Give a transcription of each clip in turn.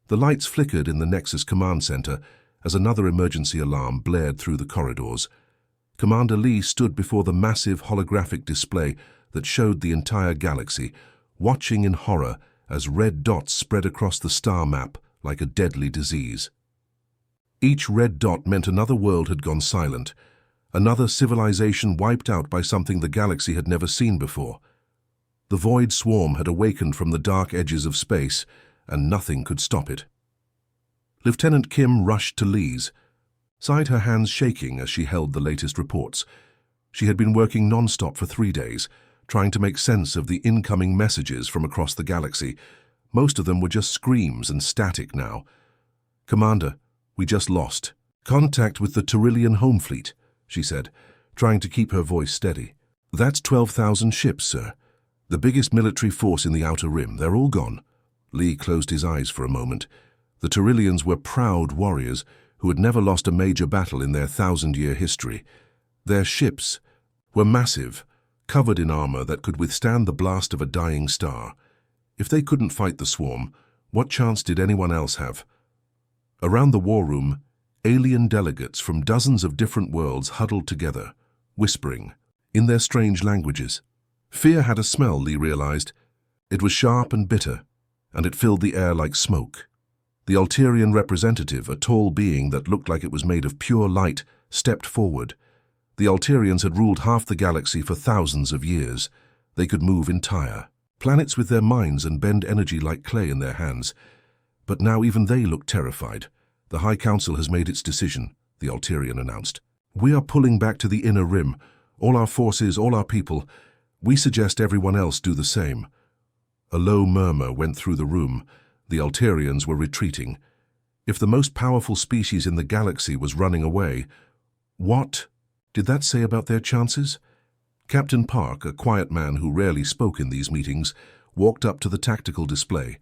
The lights flickered in the Nexus command center as another emergency alarm blared through the corridors. Commander Lee stood before the massive holographic display that showed the entire galaxy, watching in horror as red dots spread across the star map like a deadly disease. Each red dot meant another world had gone silent, another civilization wiped out by something the galaxy had never seen before. The void swarm had awakened from the dark edges of space, and nothing could stop it. Lieutenant Kim rushed to Lee's, side her hands shaking as she held the latest reports. She had been working non-stop for 3 days, trying to make sense of the incoming messages from across the galaxy. Most of them were just screams and static now. "Commander, we just lost contact with the Tyrillian home fleet," she said, trying to keep her voice steady. "That's 12,000 ships, sir. The biggest military force in the Outer Rim. They're all gone." Lee closed his eyes for a moment. The Tyrillians were proud warriors who had never lost a major battle in their 1,000-year history. Their ships were massive, covered in armor that could withstand the blast of a dying star. If they couldn't fight the swarm, what chance did anyone else have? Around the war room, alien delegates from dozens of different worlds huddled together, whispering in their strange languages. Fear had a smell, Lee realized. It was sharp and bitter, and it filled the air like smoke. The Alterian representative, a tall being that looked like it was made of pure light, stepped forward. The Alterians had ruled half the galaxy for thousands of years. They could move entire planets with their minds and bend energy like clay in their hands. But now even they looked terrified. "The High Council has made its decision," the Alterian announced. "We are pulling back to the Inner Rim. All our forces, all our people. We suggest everyone else do the same." A low murmur went through the room. The Alterians were retreating. If the most powerful species in the galaxy was running away, what did that say about their chances? Captain Park, a quiet man who rarely spoke in these meetings, walked up to the tactical display.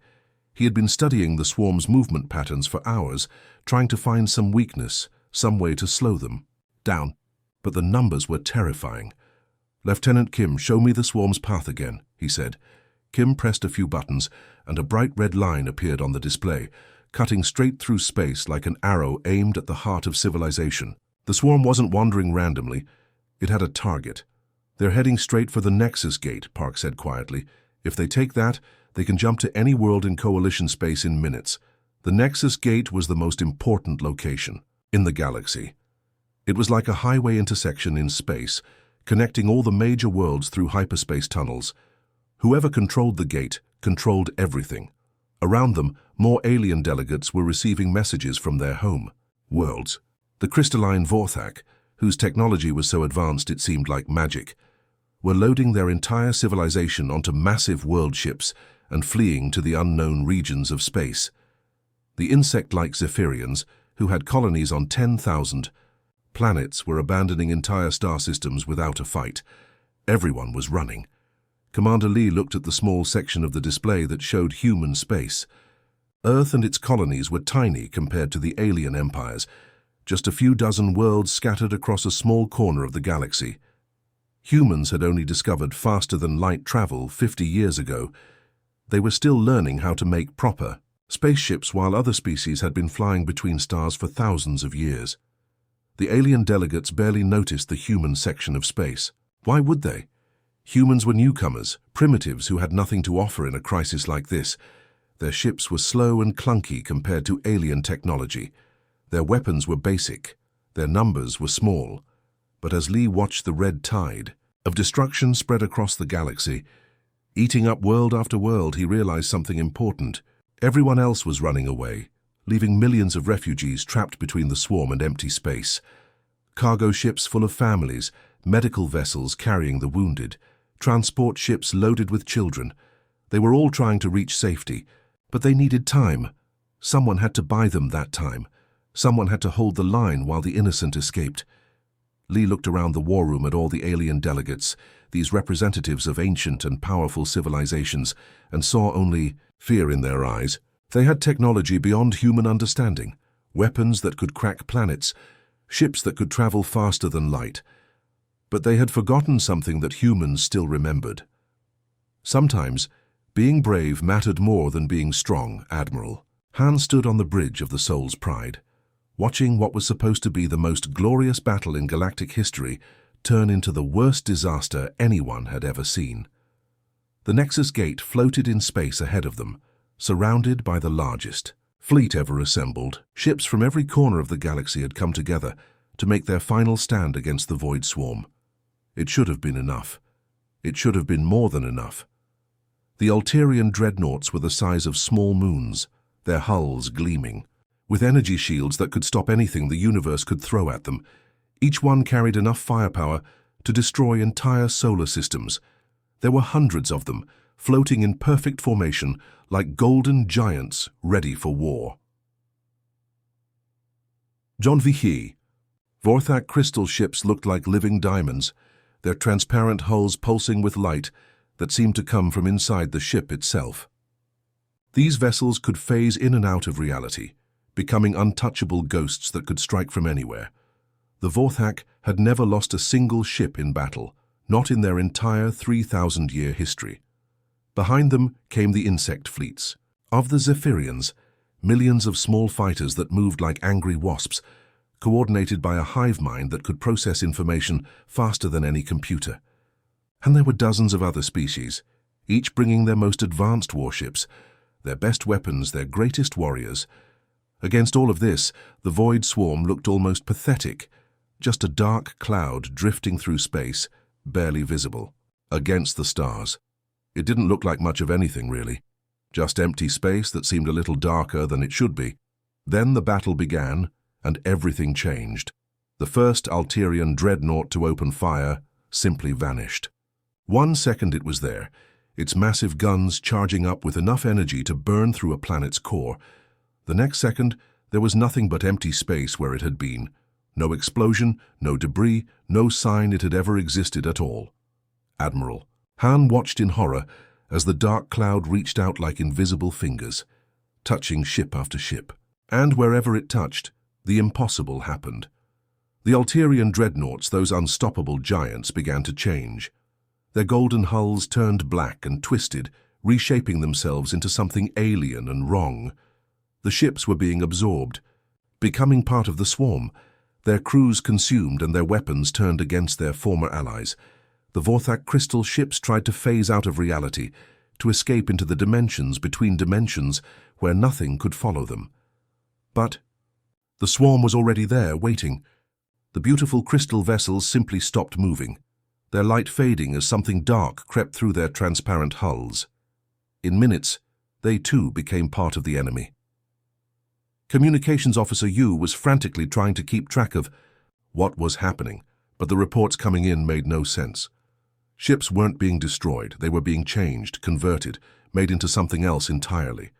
He had been studying the swarm's movement patterns for hours, trying to find some weakness, some way to slow them down. But the numbers were terrifying. "Lieutenant Kim, show me the swarm's path again," he said. Kim pressed a few buttons, and a bright red line appeared on the display, cutting straight through space like an arrow aimed at the heart of civilization. The swarm wasn't wandering randomly. It had a target. "They're heading straight for the Nexus Gate," Park said quietly. "If they take that, they can jump to any world in Coalition space in minutes." The Nexus Gate was the most important location in the galaxy. It was like a highway intersection in space, connecting all the major worlds through hyperspace tunnels. Whoever controlled the gate controlled everything. Around them, more alien delegates were receiving messages from their home worlds. The crystalline Vorthak, whose technology was so advanced it seemed like magic, were loading their entire civilization onto massive world ships and fleeing to the unknown regions of space. The insect-like Zephyrians, who had colonies on 10,000 planets, were abandoning entire star systems without a fight. Everyone was running. Commander Lee looked at the small section of the display that showed human space. Earth and its colonies were tiny compared to the alien empires, just a few dozen worlds scattered across a small corner of the galaxy. Humans had only discovered faster-than-light travel 50 years ago. They were still learning how to make proper spaceships while other species had been flying between stars for thousands of years. The alien delegates barely noticed the human section of space. Why would they? Humans were newcomers, primitives who had nothing to offer in a crisis like this. Their ships were slow and clunky compared to alien technology. Their weapons were basic. Their numbers were small. But as Lee watched the red tide of destruction spread across the galaxy, eating up world after world, he realized something important. Everyone else was running away, leaving millions of refugees trapped between the swarm and empty space. Cargo ships full of families, medical vessels carrying the wounded, transport ships loaded with children. They were all trying to reach safety, but they needed time. Someone had to buy them that time. Someone had to hold the line while the innocent escaped. Lee looked around the war room at all the alien delegates, these representatives of ancient and powerful civilizations, and saw only fear in their eyes. They had technology beyond human understanding, weapons that could crack planets, ships that could travel faster than light. But they had forgotten something that humans still remembered. Sometimes, being brave mattered more than being strong, Admiral. Han stood on the bridge of the Soul's Pride, watching what was supposed to be the most glorious battle in galactic history turn into the worst disaster anyone had ever seen. The Nexus Gate floated in space ahead of them, surrounded by the largest fleet ever assembled. Ships from every corner of the galaxy had come together to make their final stand against the Void Swarm. It should have been enough. It should have been more than enough. The Alterian dreadnoughts were the size of small moons, their hulls gleaming, with energy shields that could stop anything the universe could throw at them. Each one carried enough firepower to destroy entire solar systems. There were hundreds of them, floating in perfect formation like golden giants ready for war. John Vihi. Vorthak crystal ships looked like living diamonds, their transparent hulls pulsing with light that seemed to come from inside the ship itself. These vessels could phase in and out of reality, becoming untouchable ghosts that could strike from anywhere. The Vorthak had never lost a single ship in battle, not in their entire 3,000-year history. Behind them came the insect fleets. Of the Zephyrians, millions of small fighters that moved like angry wasps, coordinated by a hive mind that could process information faster than any computer. And there were dozens of other species, each bringing their most advanced warships, their best weapons, their greatest warriors. Against all of this, the Void Swarm looked almost pathetic, just a dark cloud drifting through space, barely visible, against the stars. It didn't look like much of anything, really. Just empty space that seemed a little darker than it should be. Then the battle began, and everything changed. The first Alterian dreadnought to open fire simply vanished. 1 second it was there, its massive guns charging up with enough energy to burn through a planet's core. The next second, there was nothing but empty space where it had been. No explosion, no debris, no sign it had ever existed at all. Admiral. Han watched in horror as the dark cloud reached out like invisible fingers, touching ship after ship. And wherever it touched, the impossible happened. The Alterian dreadnoughts, those unstoppable giants, began to change. Their golden hulls turned black and twisted, reshaping themselves into something alien and wrong. The ships were being absorbed, becoming part of the swarm, their crews consumed and their weapons turned against their former allies. The Vorthak crystal ships tried to phase out of reality, to escape into the dimensions between dimensions where nothing could follow them. But the swarm was already there, waiting. The beautiful crystal vessels simply stopped moving, their light fading as something dark crept through their transparent hulls. In minutes, they too became part of the enemy. Communications Officer Yu was frantically trying to keep track of what was happening, but the reports coming in made no sense. Ships weren't being destroyed, they were being changed, converted, made into something else entirely.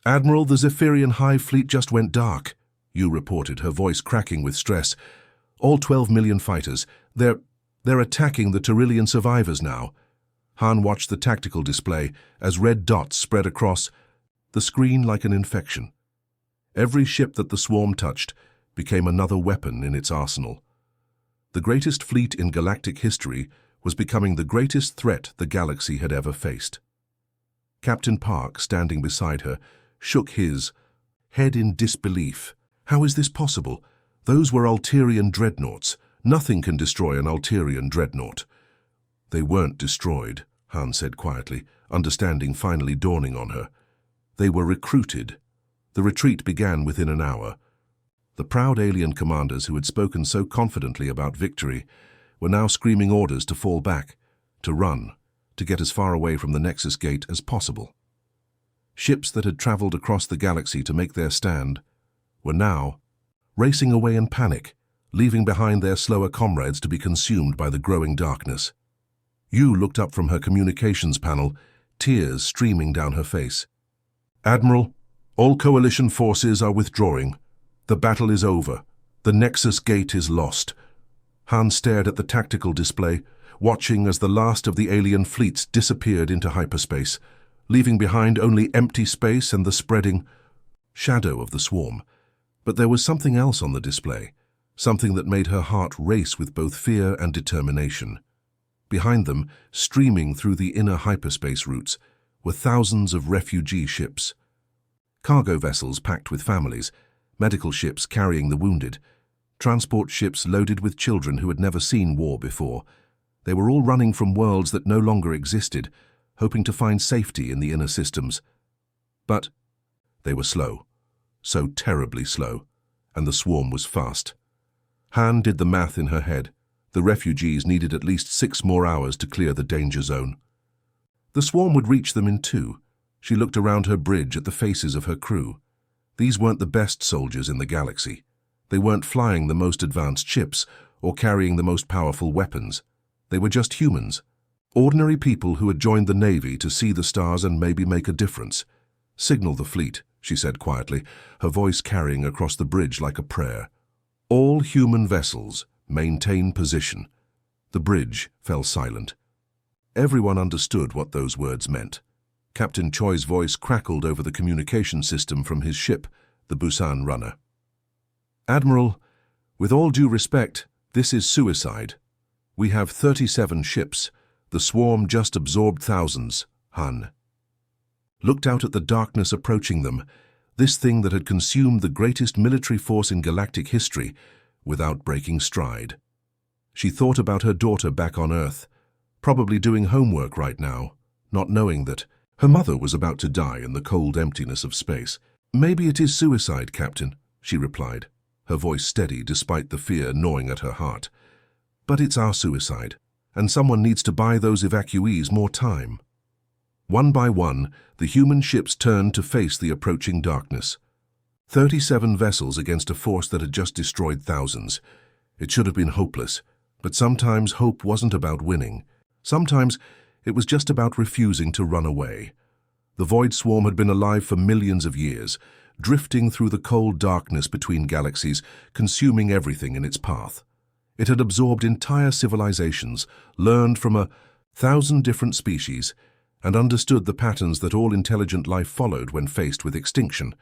Admiral, the Zephyrian Hive Fleet just went dark, Yu reported, her voice cracking with stress. All 12 million fighters, they're attacking the Tyrillian survivors now. Han watched the tactical display as red dots spread across the screen like an infection. Every ship that the swarm touched became another weapon in its arsenal. The greatest fleet in galactic history was becoming the greatest threat the galaxy had ever faced. Captain Park, standing beside her, shook his head in disbelief. How is this possible? Those were Alterian dreadnoughts. Nothing can destroy an Alterian dreadnought. They weren't destroyed, Han said quietly, understanding finally dawning on her. They were recruited. The retreat began within an hour. The proud alien commanders who had spoken so confidently about victory were now screaming orders to fall back, to run, to get as far away from the Nexus Gate as possible. Ships that had traveled across the galaxy to make their stand were now racing away in panic, leaving behind their slower comrades to be consumed by the growing darkness. Yu looked up from her communications panel, tears streaming down her face. Admiral, all coalition forces are withdrawing. The battle is over. The Nexus Gate is lost. Han stared at the tactical display, watching as the last of the alien fleets disappeared into hyperspace, leaving behind only empty space and the spreading shadow of the swarm. But there was something else on the display, something that made her heart race with both fear and determination. Behind them, streaming through the inner hyperspace routes, were thousands of refugee ships. Cargo vessels packed with families, medical ships carrying the wounded, transport ships loaded with children who had never seen war before. They were all running from worlds that no longer existed, hoping to find safety in the inner systems. But they were slow, so terribly slow, and the swarm was fast. Han did the math in her head. The refugees needed at least 6 more hours to clear the danger zone. The swarm would reach them in 2. She looked around her bridge at the faces of her crew. These weren't the best soldiers in the galaxy. They weren't flying the most advanced ships or carrying the most powerful weapons. They were just humans. Ordinary people who had joined the Navy to see the stars and maybe make a difference. "Signal the fleet," she said quietly, her voice carrying across the bridge like a prayer. "All human vessels, maintain position." The bridge fell silent. Everyone understood what those words meant. Captain Choi's voice crackled over the communication system from his ship, the Busan runner. "Admiral, with all due respect, this is suicide. We have 37 ships. The swarm just absorbed thousands." Han looked out at the darkness approaching them, this thing that had consumed the greatest military force in galactic history, without breaking stride. She thought about her daughter back on Earth, probably doing homework right now, not knowing that her mother was about to die in the cold emptiness of space. "Maybe it is suicide, Captain," she replied, her voice steady despite the fear gnawing at her heart. "But it's our suicide, and someone needs to buy those evacuees more time." One by one, the human ships turned to face the approaching darkness. 37 vessels against a force that had just destroyed thousands. It should have been hopeless, but sometimes hope wasn't about winning. Sometimes it was just about refusing to run away. The Void Swarm had been alive for millions of years, drifting through the cold darkness between galaxies, consuming everything in its path. It had absorbed entire civilizations, learned from 1,000 different species, and understood the patterns that all intelligent life followed when faced with extinction.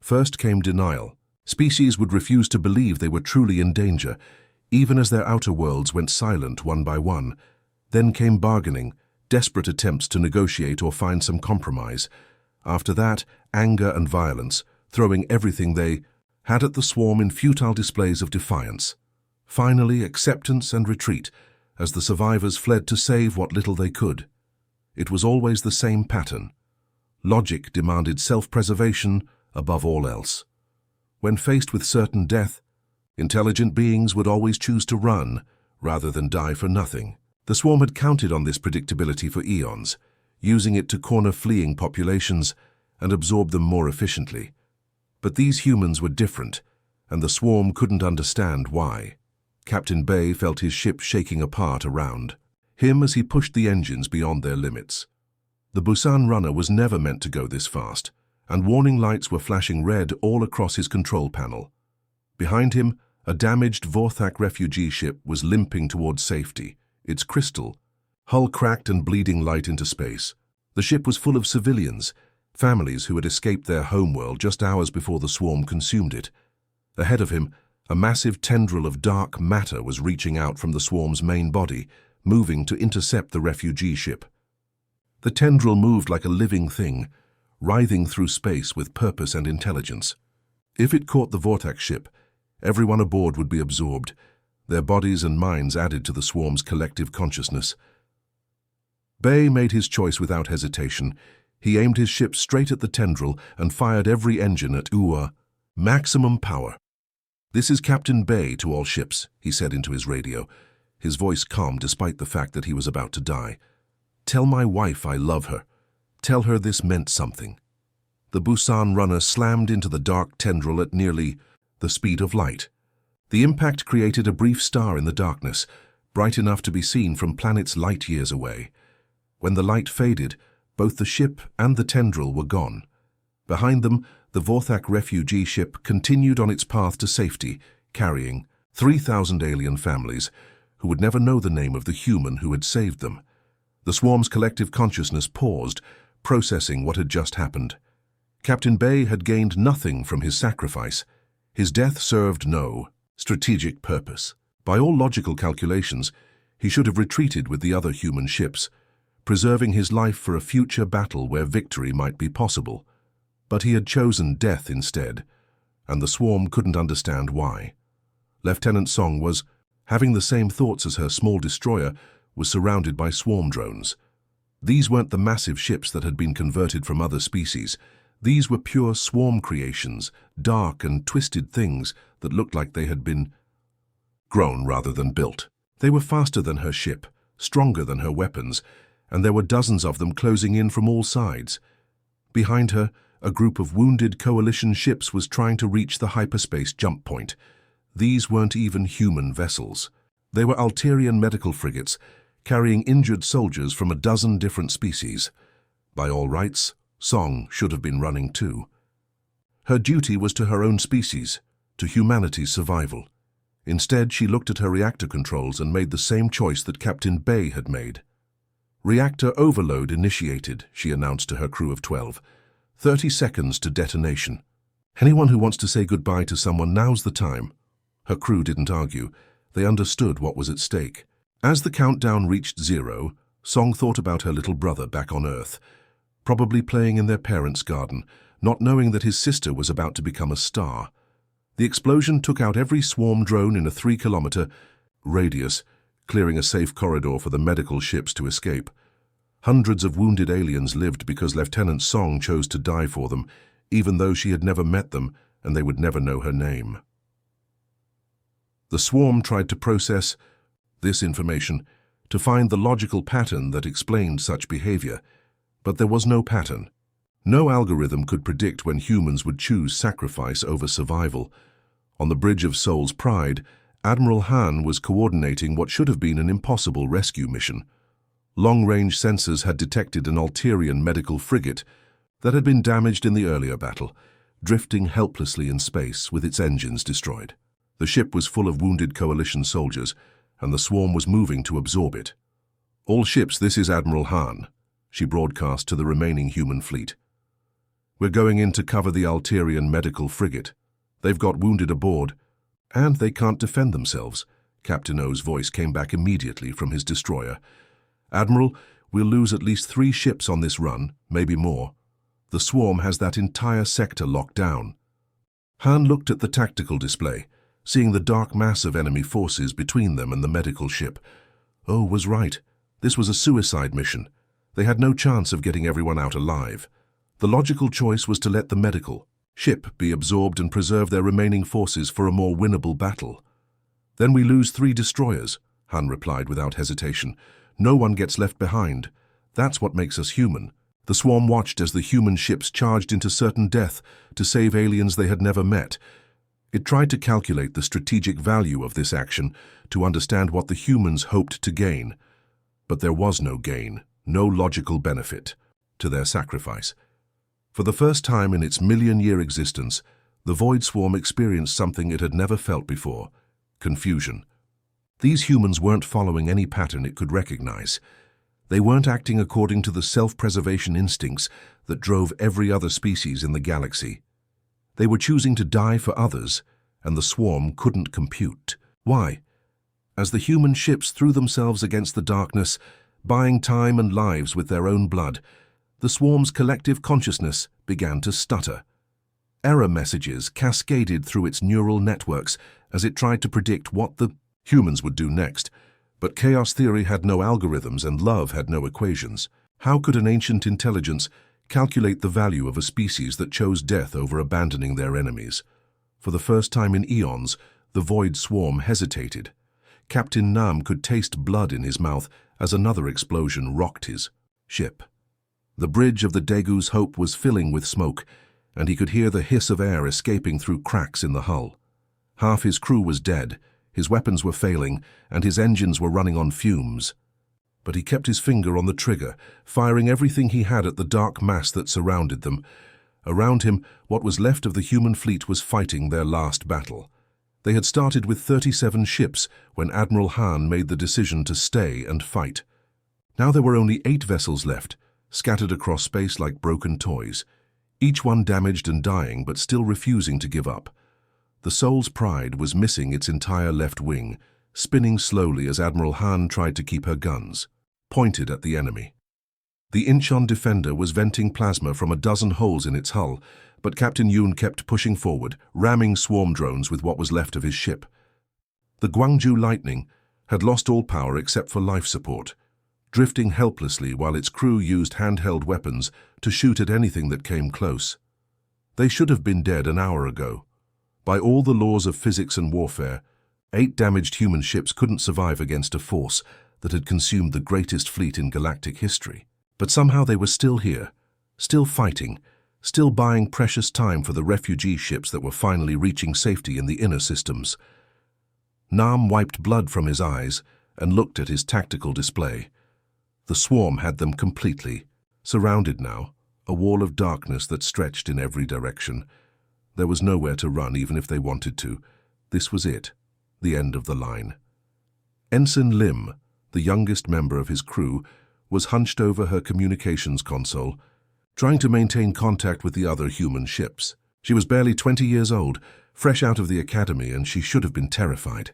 First came denial. Species would refuse to believe they were truly in danger, even as their outer worlds went silent one by one. Then came bargaining, desperate attempts to negotiate or find some compromise. After that, anger and violence, throwing everything they had at the swarm in futile displays of defiance. Finally, acceptance and retreat, as the survivors fled to save what little they could. It was always the same pattern. Logic demanded self-preservation above all else. When faced with certain death, intelligent beings would always choose to run rather than die for nothing. The swarm had counted on this predictability for eons, using it to corner fleeing populations and absorb them more efficiently. But these humans were different, and the swarm couldn't understand why. Captain Bay felt his ship shaking apart around him as he pushed the engines beyond their limits. The Busan runner was never meant to go this fast, and warning lights were flashing red all across his control panel. Behind him, a damaged Vorthak refugee ship was limping towards safety, its crystal, hull cracked and bleeding light into space. The ship was full of civilians, families who had escaped their homeworld just hours before the swarm consumed it. Ahead of him, a massive tendril of dark matter was reaching out from the swarm's main body, moving to intercept the refugee ship. The tendril moved like a living thing, writhing through space with purpose and intelligence. If it caught the Vortex ship, everyone aboard would be absorbed, their bodies and minds added to the swarm's collective consciousness. Bay made his choice without hesitation. He aimed his ship straight at the tendril and fired every engine at maximum power. "This is Captain Bay to all ships," he said into his radio, his voice calm despite the fact that he was about to die. "Tell my wife I love her. Tell her this meant something." The Busan runner slammed into the dark tendril at nearly the speed of light. The impact created a brief star in the darkness, bright enough to be seen from planets light years away. When the light faded, both the ship and the tendril were gone. Behind them, the Vorthak refugee ship continued on its path to safety, carrying 3,000 alien families who would never know the name of the human who had saved them. The swarm's collective consciousness paused, processing what had just happened. Captain Bay had gained nothing from his sacrifice. His death served no strategic purpose. By all logical calculations, he should have retreated with the other human ships, preserving his life for a future battle where victory might be possible. But he had chosen death instead, and the swarm couldn't understand why. Lieutenant Song was, having the same thoughts as her small destroyer, was surrounded by swarm drones. These weren't the massive ships that had been converted from other species. These were pure swarm creations, dark and twisted things that looked like they had been grown rather than built. They were faster than her ship, stronger than her weapons, and there were dozens of them closing in from all sides. Behind her, a group of wounded coalition ships was trying to reach the hyperspace jump point. These weren't even human vessels. They were Alterian medical frigates, carrying injured soldiers from a dozen different species. By all rights, Song should have been running too. Her duty was to her own species, to humanity's survival. Instead, she looked at her reactor controls and made the same choice that Captain Bay had made. "Reactor overload initiated," she announced to her crew of 12. 30 seconds to detonation. "Anyone who wants to say goodbye to someone, now's the time." Her crew didn't argue. They understood what was at stake. As the countdown reached 0, Song thought about her little brother back on Earth, probably playing in their parents' garden, not knowing that his sister was about to become a star. The explosion took out every swarm drone in a 3-kilometer radius, clearing a safe corridor for the medical ships to escape. Hundreds of wounded aliens lived because Lieutenant Song chose to die for them, even though she had never met them and they would never know her name. The swarm tried to process this information to find the logical pattern that explained such behavior, but there was no pattern. No algorithm could predict when humans would choose sacrifice over survival. On the bridge of Seoul's Pride, Admiral Han was coordinating what should have been an impossible rescue mission. Long-range sensors had detected an Alterian medical frigate that had been damaged in the earlier battle, drifting helplessly in space with its engines destroyed. The ship was full of wounded coalition soldiers, and the swarm was moving to absorb it. "All ships, this is Admiral Han," she broadcast to the remaining human fleet. "We're going in to cover the Alterian medical frigate. They've got wounded aboard, and they can't defend themselves." Captain O's voice came back immediately from his destroyer. "Admiral, we'll lose at least 3 ships on this run, maybe more. The swarm has that entire sector locked down." Han looked at the tactical display, seeing the dark mass of enemy forces between them and the medical ship. O was right. This was a suicide mission. They had no chance of getting everyone out alive. The logical choice was to let the medical ship be absorbed and preserve their remaining forces for a more winnable battle. "Then we lose 3 destroyers," Han replied without hesitation. "No one gets left behind. That's what makes us human." The swarm watched as the human ships charged into certain death to save aliens they had never met. It tried to calculate the strategic value of this action to understand what the humans hoped to gain. But there was no gain, no logical benefit to their sacrifice. For the first time in its million-year existence, the Void Swarm experienced something it had never felt before: confusion. These humans weren't following any pattern it could recognize. They weren't acting according to the self-preservation instincts that drove every other species in the galaxy. They were choosing to die for others, and the swarm couldn't compute. Why? As the human ships threw themselves against the darkness, buying time and lives with their own blood, the swarm's collective consciousness began to stutter. Error messages cascaded through its neural networks as it tried to predict what the humans would do next. But chaos theory had no algorithms and love had no equations. How could an ancient intelligence calculate the value of a species that chose death over abandoning their enemies? For the first time in eons, the Void Swarm hesitated. Captain Nam could taste blood in his mouth as another explosion rocked his ship. The bridge of the Daegu's Hope was filling with smoke, and he could hear the hiss of air escaping through cracks in the hull. Half his crew was dead, his weapons were failing, and his engines were running on fumes. But he kept his finger on the trigger, firing everything he had at the dark mass that surrounded them. Around him, what was left of the human fleet was fighting their last battle. They had started with 37 ships when Admiral Han made the decision to stay and fight. Now there were only 8 vessels left, scattered across space like broken toys, each one damaged and dying but still refusing to give up. The Seoul's Pride was missing its entire left wing, spinning slowly as Admiral Han tried to keep her guns pointed at the enemy. The Incheon Defender was venting plasma from a dozen holes in its hull, but Captain Yoon kept pushing forward, ramming swarm drones with what was left of his ship. The Gwangju Lightning had lost all power except for life support, drifting helplessly while its crew used handheld weapons to shoot at anything that came close. They should have been dead an hour ago. By all the laws of physics and warfare, 8 damaged human ships couldn't survive against a force that had consumed the greatest fleet in galactic history. But somehow they were still here, still fighting, still buying precious time for the refugee ships that were finally reaching safety in the inner systems. Nam wiped blood from his eyes and looked at his tactical display. The swarm had them completely surrounded now, a wall of darkness that stretched in every direction. There was nowhere to run even if they wanted to. This was it, the end of the line. Ensign Lim, the youngest member of his crew, was hunched over her communications console, trying to maintain contact with the other human ships. She was barely 20 years old, fresh out of the academy, and she should have been terrified.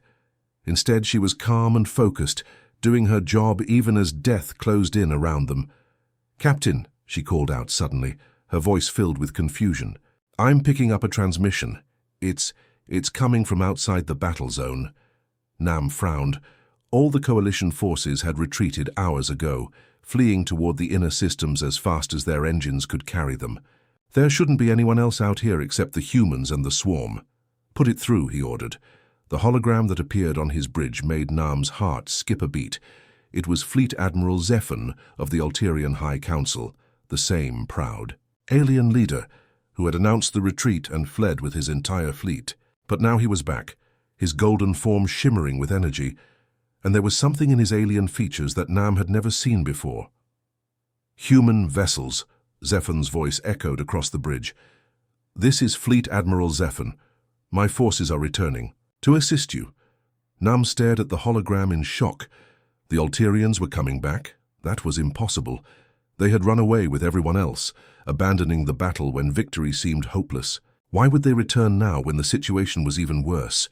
Instead, she was calm and focused, doing her job even as death closed in around them. "Captain," she called out suddenly, her voice filled with confusion. "I'm picking up a transmission. It's coming from outside the battle zone." Nam frowned. All the coalition forces had retreated hours ago, fleeing toward the inner systems as fast as their engines could carry them. "There shouldn't be anyone else out here except the humans and the swarm." "Put it through," he ordered. The hologram that appeared on his bridge made Nam's heart skip a beat. It was Fleet Admiral Zephan of the Ulterior High Council, the same proud alien leader who had announced the retreat and fled with his entire fleet. But now he was back, his golden form shimmering with energy, and there was something in his alien features that Nam had never seen before. "Human vessels," Zephan's voice echoed across the bridge. "This is Fleet Admiral Zephan. My forces are returning to assist you." Nam stared at the hologram in shock. The Ulterians were coming back? That was impossible. They had run away with everyone else, abandoning the battle when victory seemed hopeless. Why would they return now when the situation was even worse?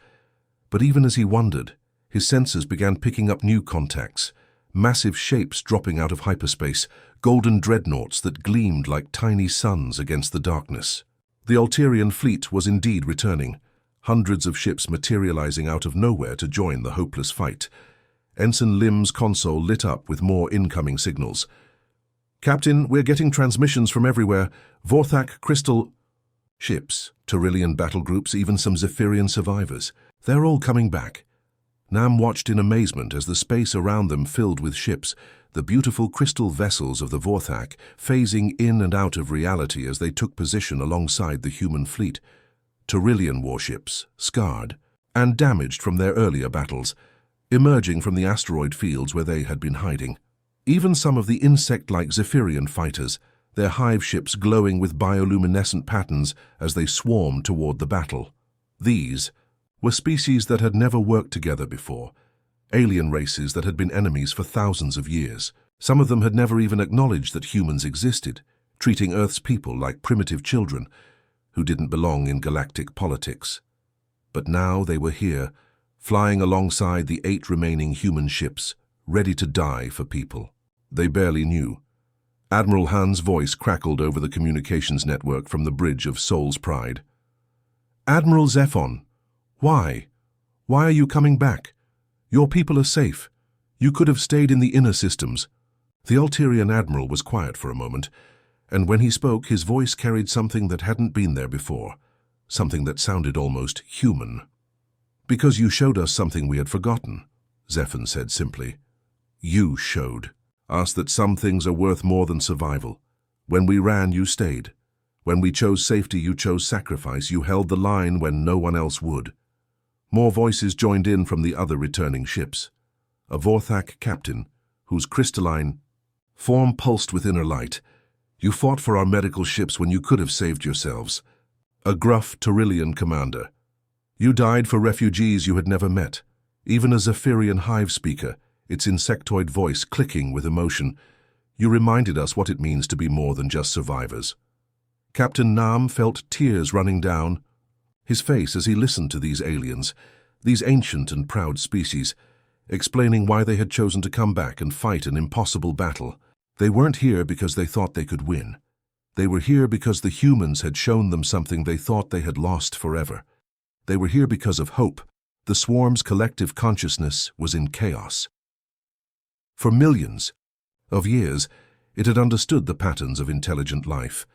But even as he wondered, his sensors began picking up new contacts, massive shapes dropping out of hyperspace, golden dreadnoughts that gleamed like tiny suns against the darkness. The Ulterian fleet was indeed returning, hundreds of ships materializing out of nowhere to join the hopeless fight. Ensign Lim's console lit up with more incoming signals. "Captain, we're getting transmissions from everywhere. Vorthak, Crystal..." Ships, Taurillian battle groups, even some Zephyrian survivors. They're all coming back. Nam watched in amazement as the space around them filled with ships, the beautiful crystal vessels of the Vorthak, phasing in and out of reality as they took position alongside the human fleet. Taurillian warships, scarred and damaged from their earlier battles, emerging from the asteroid fields where they had been hiding. Even some of the insect-like Zephyrian fighters, their hive ships glowing with bioluminescent patterns as they swarmed toward the battle. These were species that had never worked together before, alien races that had been enemies for thousands of years. Some of them had never even acknowledged that humans existed, treating Earth's people like primitive children who didn't belong in galactic politics. But now they were here, flying alongside the 8 remaining human ships, ready to die for people they barely knew. Admiral Han's voice crackled over the communications network from the bridge of Soul's Pride. "Admiral Zephan, why? Why are you coming back? Your people are safe. You could have stayed in the inner systems." The Ulterior Admiral was quiet for a moment, and when he spoke, his voice carried something that hadn't been there before, something that sounded almost human. "Because you showed us something we had forgotten," Zephan said simply. "You showed us that some things are worth more than survival. When we ran, you stayed. When we chose safety, you chose sacrifice. You held the line when no one else would." More voices joined in from the other returning ships. A Vorthak captain, whose crystalline form pulsed with inner light. "You fought for our medical ships when you could have saved yourselves." A gruff Taurillian commander. "You died for refugees you had never met." Even a Zephyrian hive speaker, its insectoid voice clicking with emotion. "You reminded us what it means to be more than just survivors." Captain Nam felt tears running down his face as he listened to these aliens, these ancient and proud species, explaining why they had chosen to come back and fight an impossible battle. They weren't here because they thought they could win. They were here because the humans had shown them something they thought they had lost forever. They were here because of hope. The swarm's collective consciousness was in chaos. For millions of years, it had understood the patterns of intelligent life.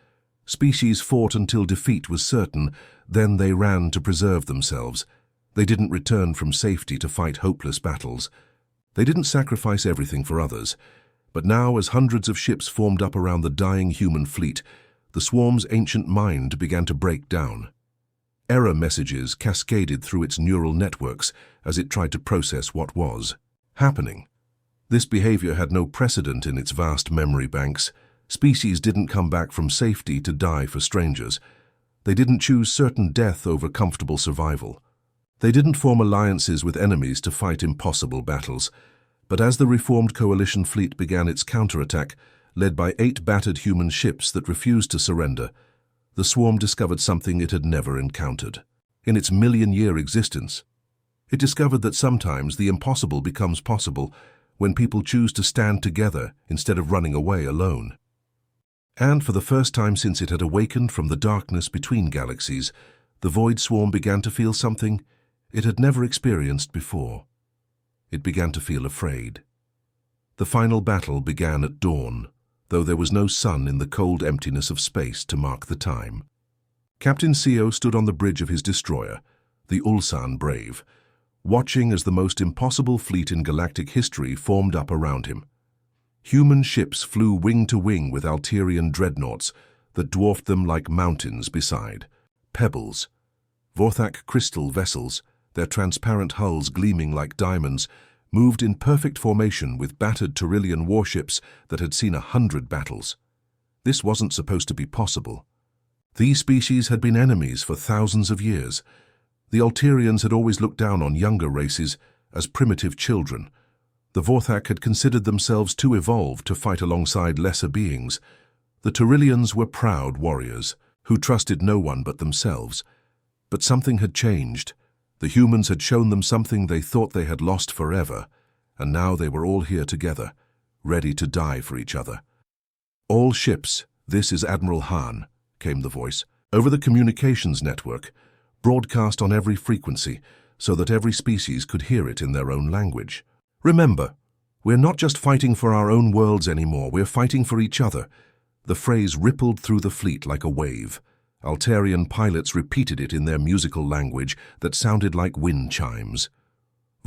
Species fought until defeat was certain, then they ran to preserve themselves. They didn't return from safety to fight hopeless battles. They didn't sacrifice everything for others. But now, as hundreds of ships formed up around the dying human fleet, the swarm's ancient mind began to break down. Error messages cascaded through its neural networks as it tried to process what was happening. This behavior had no precedent in its vast memory banks. Species didn't come back from safety to die for strangers. They didn't choose certain death over comfortable survival. They didn't form alliances with enemies to fight impossible battles. But as the reformed coalition fleet began its counterattack, led by 8 battered human ships that refused to surrender, the swarm discovered something it had never encountered. In its million-year existence, it discovered that sometimes the impossible becomes possible when people choose to stand together instead of running away alone. And for the first time since it had awakened from the darkness between galaxies, the Void Swarm began to feel something it had never experienced before. It began to feel afraid. The final battle began at dawn, though there was no sun in the cold emptiness of space to mark the time. Captain Sio stood on the bridge of his destroyer, the Ulsan Brave, watching as the most impossible fleet in galactic history formed up around him. Human ships flew wing to wing with Alterian dreadnoughts that dwarfed them like mountains beside pebbles. Vorthak crystal vessels, their transparent hulls gleaming like diamonds, moved in perfect formation with battered Taurillian warships that had seen 100 battles. This wasn't supposed to be possible. These species had been enemies for thousands of years. The Alterians had always looked down on younger races as primitive children. The Vorthak had considered themselves too evolved to fight alongside lesser beings. The Taurillians were proud warriors who trusted no one but themselves. But something had changed. The humans had shown them something they thought they had lost forever, and now they were all here together, ready to die for each other. "All ships, this is Admiral Han," came the voice, over the communications network, broadcast on every frequency so that every species could hear it in their own language. "Remember, we're not just fighting for our own worlds anymore, we're fighting for each other." The phrase rippled through the fleet like a wave. Alterian pilots repeated it in their musical language that sounded like wind chimes.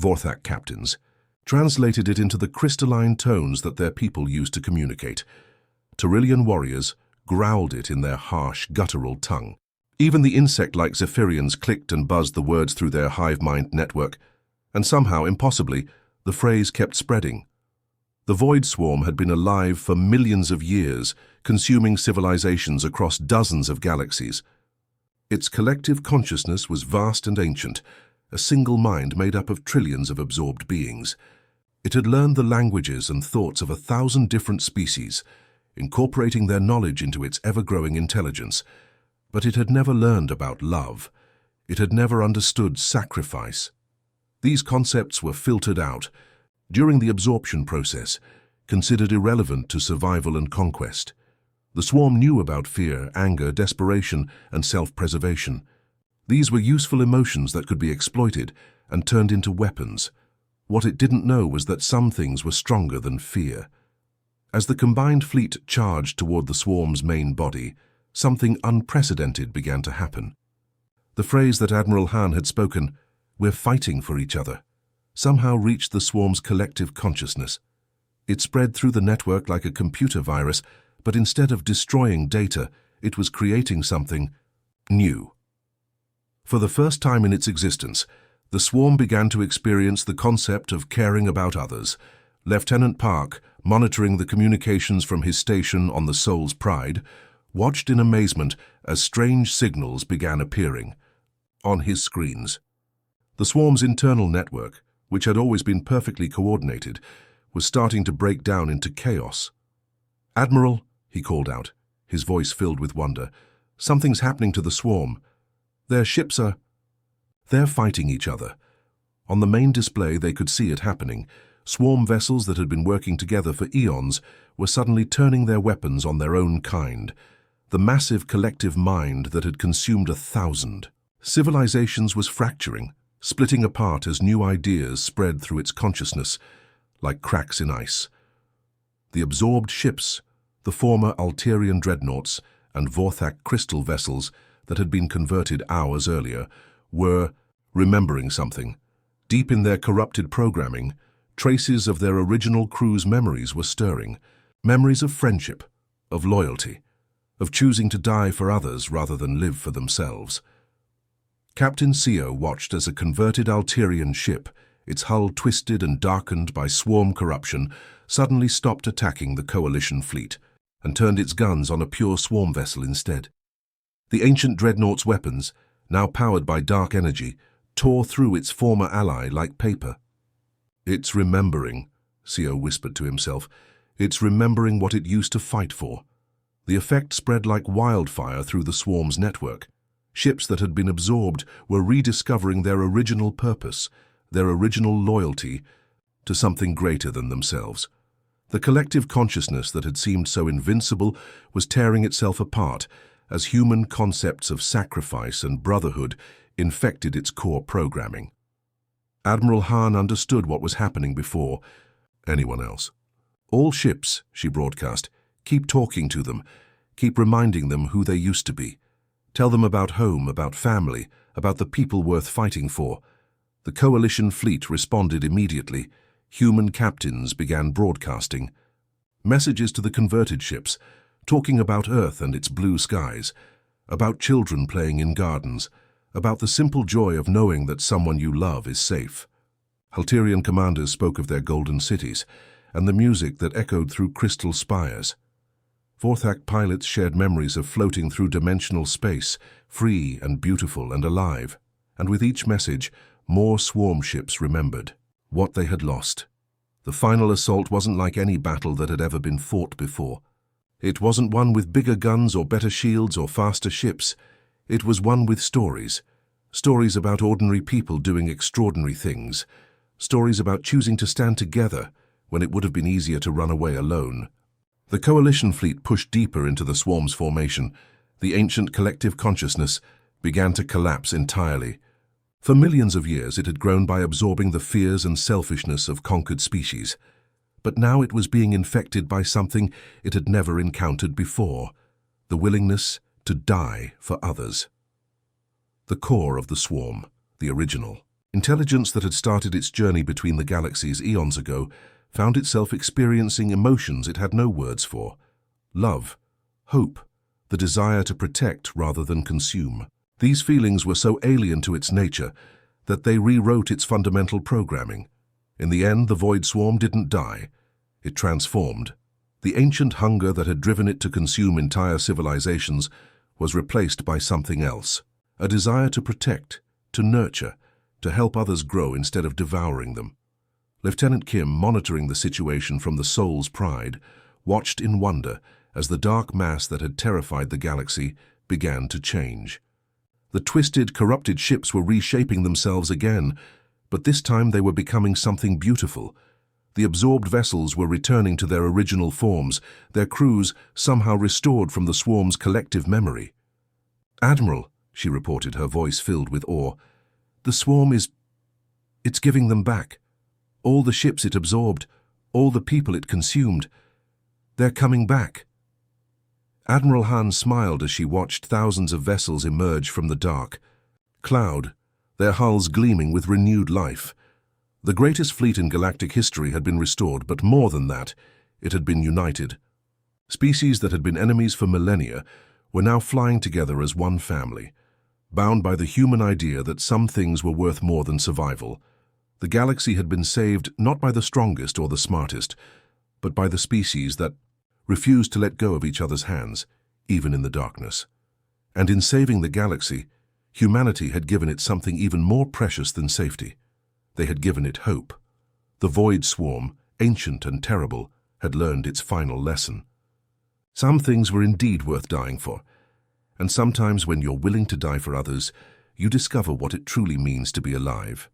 Vorthak captains translated it into the crystalline tones that their people used to communicate. Taurillian warriors growled it in their harsh, guttural tongue. Even the insect-like Zephyrians clicked and buzzed the words through their hive-mind network, and somehow, impossibly, the phrase kept spreading. The Void Swarm had been alive for millions of years, consuming civilizations across dozens of galaxies. Its collective consciousness was vast and ancient, a single mind made up of trillions of absorbed beings. It had learned the languages and thoughts of 1,000 different species, incorporating their knowledge into its ever-growing intelligence. But it had never learned about love. It had never understood sacrifice. These concepts were filtered out during the absorption process, considered irrelevant to survival and conquest. The swarm knew about fear, anger, desperation, and self-preservation. These were useful emotions that could be exploited and turned into weapons. What it didn't know was that some things were stronger than fear. As the combined fleet charged toward the swarm's main body, something unprecedented began to happen. The phrase that Admiral Han had spoken, "We're fighting for each other," somehow reached the swarm's collective consciousness. It spread through the network like a computer virus, but instead of destroying data, it was creating something new. For the first time in its existence, the swarm began to experience the concept of caring about others. Lieutenant Park, monitoring the communications from his station on the Soul's Pride, watched in amazement as strange signals began appearing on his screens. The swarm's internal network, which had always been perfectly coordinated, was starting to break down into chaos. "Admiral," he called out, his voice filled with wonder, "something's happening to the swarm. Their ships they're fighting each other." On the main display they could see it happening. Swarm vessels that had been working together for eons were suddenly turning their weapons on their own kind. The massive collective mind that had consumed 1,000 civilizations was fracturing, splitting apart as new ideas spread through its consciousness, like cracks in ice. The absorbed ships, the former Alterian dreadnoughts and Vorthak crystal vessels that had been converted hours earlier, were remembering something. Deep in their corrupted programming, traces of their original crew's memories were stirring. Memories of friendship, of loyalty, of choosing to die for others rather than live for themselves. Captain Sio watched as a converted Alterian ship, its hull twisted and darkened by swarm corruption, suddenly stopped attacking the Coalition fleet and turned its guns on a pure swarm vessel instead. The ancient dreadnought's weapons, now powered by dark energy, tore through its former ally like paper. "It's remembering," Sio whispered to himself. "It's remembering what it used to fight for." The effect spread like wildfire through the swarm's network. Ships that had been absorbed were rediscovering their original purpose, their original loyalty to something greater than themselves. The collective consciousness that had seemed so invincible was tearing itself apart as human concepts of sacrifice and brotherhood infected its core programming. Admiral Han understood what was happening before anyone else. "All ships," she broadcast, "keep talking to them, keep reminding them who they used to be. Tell them about home, about family, about the people worth fighting for." The Coalition fleet responded immediately. Human captains began broadcasting messages to the converted ships, talking about Earth and its blue skies, about children playing in gardens, about the simple joy of knowing that someone you love is safe. Alterian commanders spoke of their golden cities and the music that echoed through crystal spires. Vorthak pilots shared memories of floating through dimensional space, free and beautiful and alive. And with each message, more swarm ships remembered what they had lost. The final assault wasn't like any battle that had ever been fought before. It wasn't one with bigger guns or better shields or faster ships. It was one with stories. Stories about ordinary people doing extraordinary things. Stories about choosing to stand together when it would have been easier to run away alone. The Coalition fleet pushed deeper into the swarm's formation. The ancient collective consciousness began to collapse entirely. For millions of years it had grown by absorbing the fears and selfishness of conquered species. But now it was being infected by something it had never encountered before: the willingness to die for others. The core of the swarm, the original intelligence that had started its journey between the galaxies eons ago, found itself experiencing emotions it had no words for: love, hope, the desire to protect rather than consume. These feelings were so alien to its nature that they rewrote its fundamental programming. In the end, the Void Swarm didn't die. It transformed. The ancient hunger that had driven it to consume entire civilizations was replaced by something else: a desire to protect, to nurture, to help others grow instead of devouring them. Lieutenant Kim, monitoring the situation from the Soul's Pride, watched in wonder as the dark mass that had terrified the galaxy began to change. The twisted, corrupted ships were reshaping themselves again, but this time they were becoming something beautiful. The absorbed vessels were returning to their original forms, their crews somehow restored from the swarm's collective memory. "Admiral," she reported, her voice filled with awe, "the swarm it's giving them back. All the ships it absorbed, all the people it consumed, they're coming back." Admiral Han smiled as she watched thousands of vessels emerge from the dark cloud, their hulls gleaming with renewed life. The greatest fleet in galactic history had been restored, but more than that, it had been united. Species that had been enemies for millennia were now flying together as one family, bound by the human idea that some things were worth more than survival. The galaxy had been saved not by the strongest or the smartest, but by the species that refused to let go of each other's hands, even in the darkness. And in saving the galaxy, humanity had given it something even more precious than safety. They had given it hope. The Void Swarm, ancient and terrible, had learned its final lesson. Some things were indeed worth dying for, and sometimes when you're willing to die for others, you discover what it truly means to be alive.